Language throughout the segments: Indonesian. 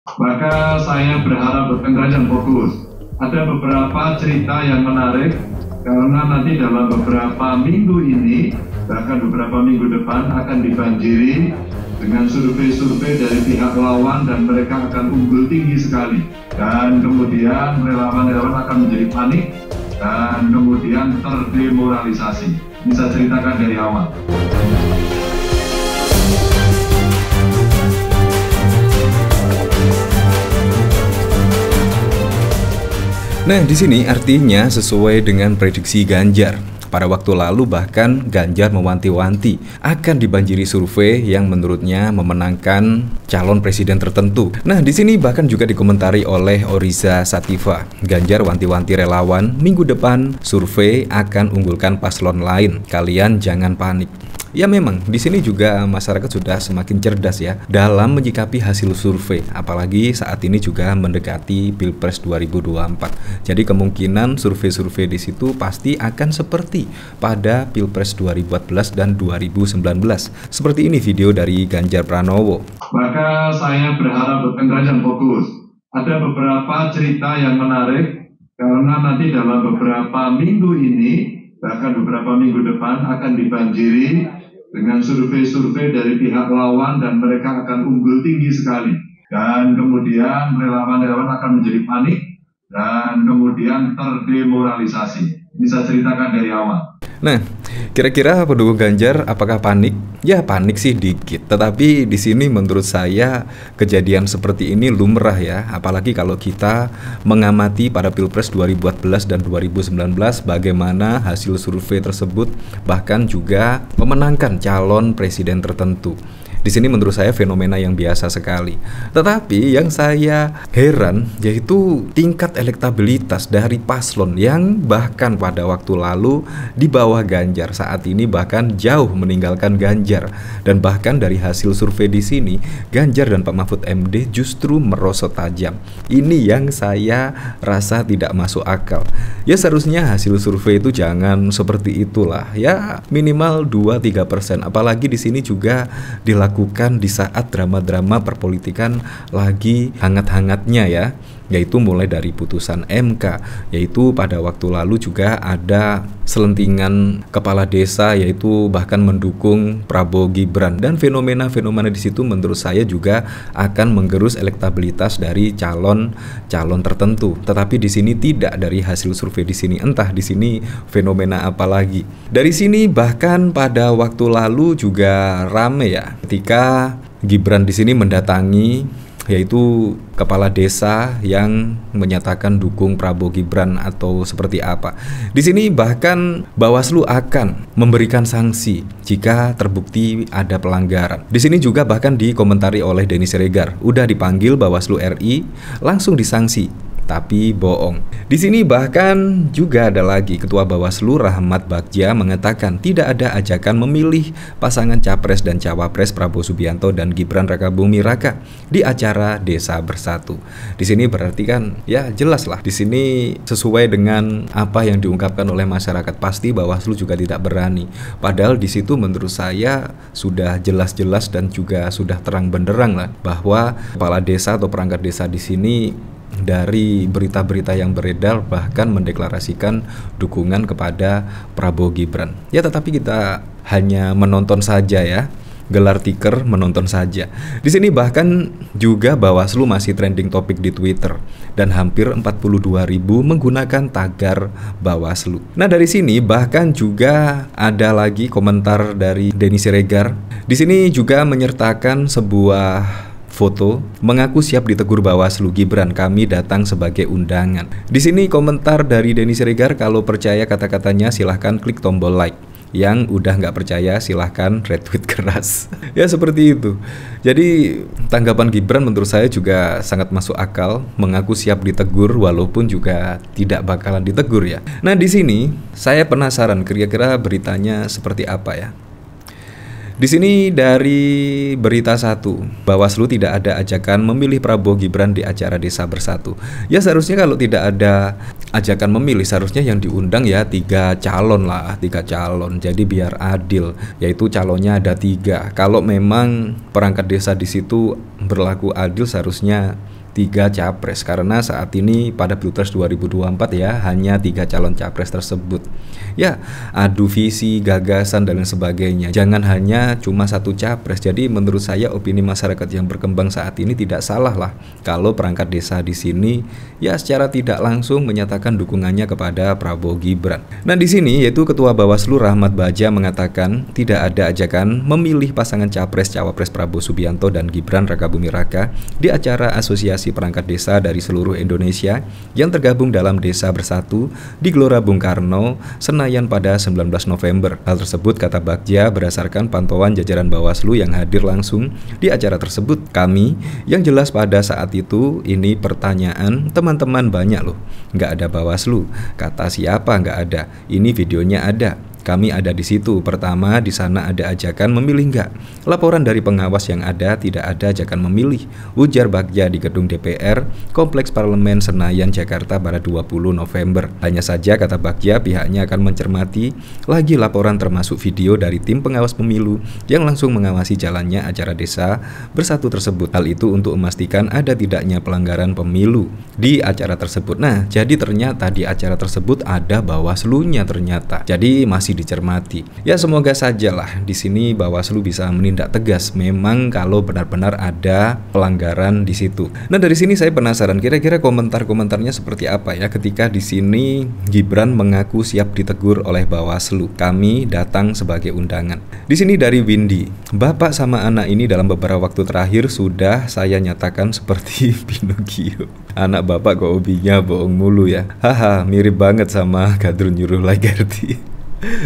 Maka saya berharap berkonsentrasi dan fokus. Ada beberapa cerita yang menarik karena nanti dalam beberapa minggu ini, bahkan beberapa minggu depan akan dibanjiri dengan survei-survei dari pihak lawan dan mereka akan unggul tinggi sekali. Dan kemudian relawan-relawan akan menjadi panik dan kemudian terdemoralisasi. Bisa ceritakan dari awal. Nah, di sini artinya sesuai dengan prediksi Ganjar. Pada waktu lalu bahkan Ganjar mewanti-wanti akan dibanjiri survei yang menurutnya memenangkan calon presiden tertentu. Nah, di sini bahkan juga dikomentari oleh Oriza Sativa. Ganjar wanti-wanti relawan, minggu depan survei akan unggulkan paslon lain. Kalian jangan panik. Ya memang, di sini juga masyarakat sudah semakin cerdas ya dalam menyikapi hasil survei, apalagi saat ini juga mendekati Pilpres 2024. Jadi kemungkinan survei-survei di situ pasti akan seperti pada Pilpres 2014 dan 2019. Seperti ini video dari Ganjar Pranowo. Maka saya berharap berkonsentrasi dan fokus. Ada beberapa cerita yang menarik karena nanti dalam beberapa minggu ini, bahkan beberapa minggu depan akan dibanjiri dengan survei-survei dari pihak lawan dan mereka akan unggul tinggi sekali. Dan kemudian relawan-relawan akan menjadi panik dan kemudian terdemoralisasi. Bisa ceritakan dari awal. Nah, kira-kira pendukung Ganjar apakah panik? Ya panik sih dikit, tetapi di sini menurut saya kejadian seperti ini lumrah ya, apalagi kalau kita mengamati pada Pilpres 2014 dan 2019 bagaimana hasil survei tersebut bahkan juga memenangkan calon presiden tertentu. Di sini menurut saya fenomena yang biasa sekali. Tetapi yang saya heran yaitu tingkat elektabilitas dari paslon yang bahkan pada waktu lalu di bawah Ganjar, saat ini bahkan jauh meninggalkan Ganjar. Dan bahkan dari hasil survei di sini, Ganjar dan Pak Mahfud MD justru merosot tajam. Ini yang saya rasa tidak masuk akal. Ya seharusnya hasil survei itu jangan seperti itulah. Ya minimal 2-3%. Apalagi di sini juga dilakukan di saat drama-drama perpolitikan lagi hangat-hangatnya ya, yaitu mulai dari putusan MK, yaitu pada waktu lalu juga ada selentingan kepala desa yaitu bahkan mendukung Prabowo Gibran, dan fenomena-fenomena di situ menurut saya juga akan menggerus elektabilitas dari calon tertentu. Tetapi di sini tidak, dari hasil survei di sini entah di sini fenomena apa lagi. Dari sini bahkan pada waktu lalu juga rame ya ketika Gibran di sini mendatangi yaitu kepala desa yang menyatakan dukung Prabowo Gibran atau seperti apa. Di sini bahkan Bawaslu akan memberikan sanksi jika terbukti ada pelanggaran. Di sini juga bahkan dikomentari oleh Denny Siregar, udah dipanggil Bawaslu RI, langsung disanksi. Tapi bohong. Di sini bahkan juga ada lagi Ketua Bawaslu Rahmat Bagja mengatakan tidak ada ajakan memilih pasangan Capres dan Cawapres Prabowo Subianto dan Gibran Rakabuming Raka di acara Desa Bersatu. Di sini berarti kan ya jelas lah. Di sini sesuai dengan apa yang diungkapkan oleh masyarakat, pasti Bawaslu juga tidak berani. Padahal di situ menurut saya sudah jelas-jelas dan juga sudah terang benderang lah bahwa kepala desa atau perangkat desa di sini dari berita-berita yang beredar bahkan mendeklarasikan dukungan kepada Prabowo Gibran. Ya tetapi kita hanya menonton saja ya, gelar tikar menonton saja. Di sini bahkan juga Bawaslu masih trending topik di Twitter dan hampir 42.000 menggunakan tagar Bawaslu. Nah dari sini bahkan juga ada lagi komentar dari Denny Siregar. Di sini juga menyertakan sebuah foto mengaku siap ditegur Bawaslu, Gibran kami datang sebagai undangan. Di sini komentar dari Denny Siregar, kalau percaya kata-katanya silahkan klik tombol like. Yang udah nggak percaya silahkan retweet keras. Ya seperti itu. Jadi tanggapan Gibran menurut saya juga sangat masuk akal, mengaku siap ditegur walaupun juga tidak bakalan ditegur ya. Nah di sini saya penasaran kira-kira beritanya seperti apa ya. Di sini dari Berita 1, Bawaslu tidak ada ajakan memilih Prabowo Gibran di acara Desa Bersatu. Ya seharusnya kalau tidak ada ajakan memilih, seharusnya yang diundang ya 3 calon lah, 3 calon. Jadi biar adil, yaitu calonnya ada 3. Kalau memang perangkat desa di situ berlaku adil, seharusnya 3 capres, karena saat ini pada Pilpres 2024 ya hanya 3 calon capres tersebut. Ya, adu visi, gagasan dan lain sebagainya. Jangan hanya cuma 1 capres. Jadi menurut saya opini masyarakat yang berkembang saat ini tidak salah lah kalau perangkat desa di sini ya secara tidak langsung menyatakan dukungannya kepada Prabowo Gibran. Nah, di sini yaitu Ketua Bawaslu Rahmat Baja mengatakan tidak ada ajakan memilih pasangan capres cawapres Prabowo Subianto dan Gibran Rakabuming Raka di acara Asosiasi Perangkat Desa dari seluruh Indonesia yang tergabung dalam Desa Bersatu di Gelora Bung Karno, Senayan pada 19 November. Hal tersebut kata Bagja berdasarkan pantauan jajaran Bawaslu yang hadir langsung di acara tersebut. Kami yang jelas pada saat itu ini pertanyaan teman-teman banyak loh, nggak ada Bawaslu. Kata siapa nggak ada? Ini videonya ada. Kami ada di situ. Pertama, di sana ada ajakan memilih enggak. Laporan dari pengawas yang ada tidak ada ajakan memilih, ujar Bagja di gedung DPR Kompleks Parlemen Senayan Jakarta pada 20 November. Hanya saja kata Bagja pihaknya akan mencermati lagi laporan termasuk video dari tim pengawas pemilu yang langsung mengawasi jalannya acara Desa Bersatu tersebut. Hal itu untuk memastikan ada tidaknya pelanggaran pemilu di acara tersebut. Nah, jadi ternyata di acara tersebut ada Bawaslu-nya ternyata. Jadi masih dicermati. Ya, semoga sajalah di sini Bawaslu bisa menindak tegas memang kalau benar-benar ada pelanggaran di situ. Nah, dari sini saya penasaran kira-kira komentar-komentarnya seperti apa ya ketika di sini Gibran mengaku siap ditegur oleh Bawaslu. Kami datang sebagai undangan. Di sini dari Windy, Bapak sama anak ini dalam beberapa waktu terakhir sudah saya nyatakan seperti Pinocchio. Anak Bapak kok hobinya bohong mulu ya. Haha, mirip banget sama Gadrun Nyuruh Lagardi.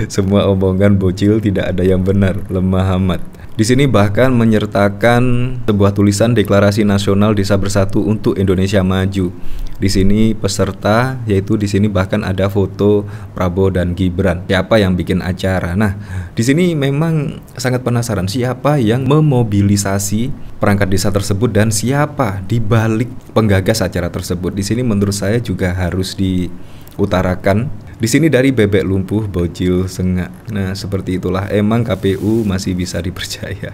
Semua omongan bocil tidak ada yang benar, lemah amat. Di sini bahkan menyertakan sebuah tulisan Deklarasi Nasional Desa Bersatu untuk Indonesia Maju. Di sini peserta yaitu di sini bahkan ada foto Prabowo dan Gibran. Siapa yang bikin acara? Nah, di sini memang sangat penasaran siapa yang memobilisasi perangkat desa tersebut dan siapa di balik penggagas acara tersebut. Di sini menurut saya juga harus diutarakan. Di sini dari Bebek Lumpuh Bocil Sengak. Nah, seperti itulah emang KPU masih bisa dipercaya.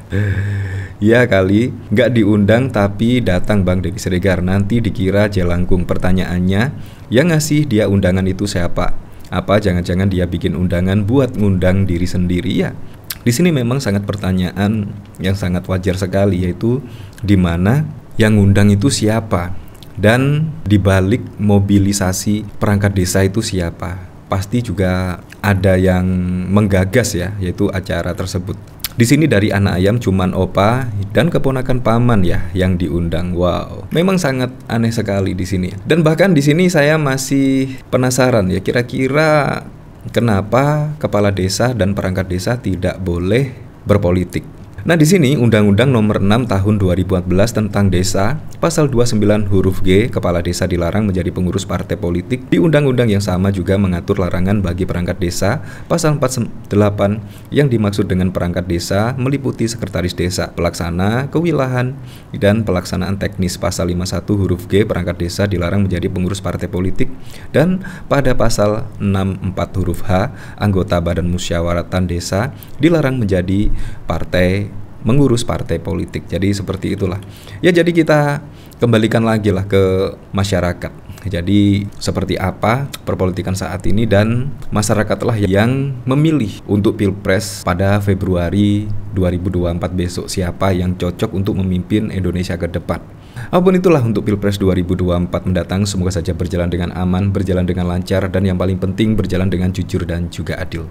Ya kali, nggak diundang tapi datang Bang Deddy Siregar. Nanti dikira jelangkung. Pertanyaannya, yang ngasih dia undangan itu siapa? Apa jangan-jangan dia bikin undangan buat ngundang diri sendiri ya? Di sini memang sangat pertanyaan yang sangat wajar sekali, yaitu di mana yang ngundang itu siapa? Dan dibalik mobilisasi perangkat desa itu siapa? Pasti juga ada yang menggagas ya, yaitu acara tersebut. Di sini dari anak ayam cuman opa dan keponakan paman ya yang diundang. Wow, memang sangat aneh sekali di sini. Dan bahkan di sini saya masih penasaran ya, kira-kira kenapa kepala desa dan perangkat desa tidak boleh berpolitik. Nah, di sini Undang-Undang Nomor 6 Tahun 2014 tentang Desa, Pasal 29 huruf G, kepala desa dilarang menjadi pengurus partai politik. Di undang-undang yang sama juga mengatur larangan bagi perangkat desa. Pasal 48 yang dimaksud dengan perangkat desa meliputi sekretaris desa, pelaksana kewilayahan dan pelaksanaan teknis. Pasal 51 huruf G, perangkat desa dilarang menjadi pengurus partai politik. Dan pada pasal 64 huruf H, anggota Badan Musyawaratan Desa dilarang menjadi mengurus partai politik. Jadi seperti itulah. Ya, jadi kita kembalikan lagi lah ke masyarakat. Jadi seperti apa perpolitikan saat ini, dan masyarakatlah yang memilih untuk Pilpres pada Februari 2024 besok siapa yang cocok untuk memimpin Indonesia ke depan. Apapun itulah untuk Pilpres 2024 mendatang, semoga saja berjalan dengan aman, berjalan dengan lancar, dan yang paling penting berjalan dengan jujur dan juga adil.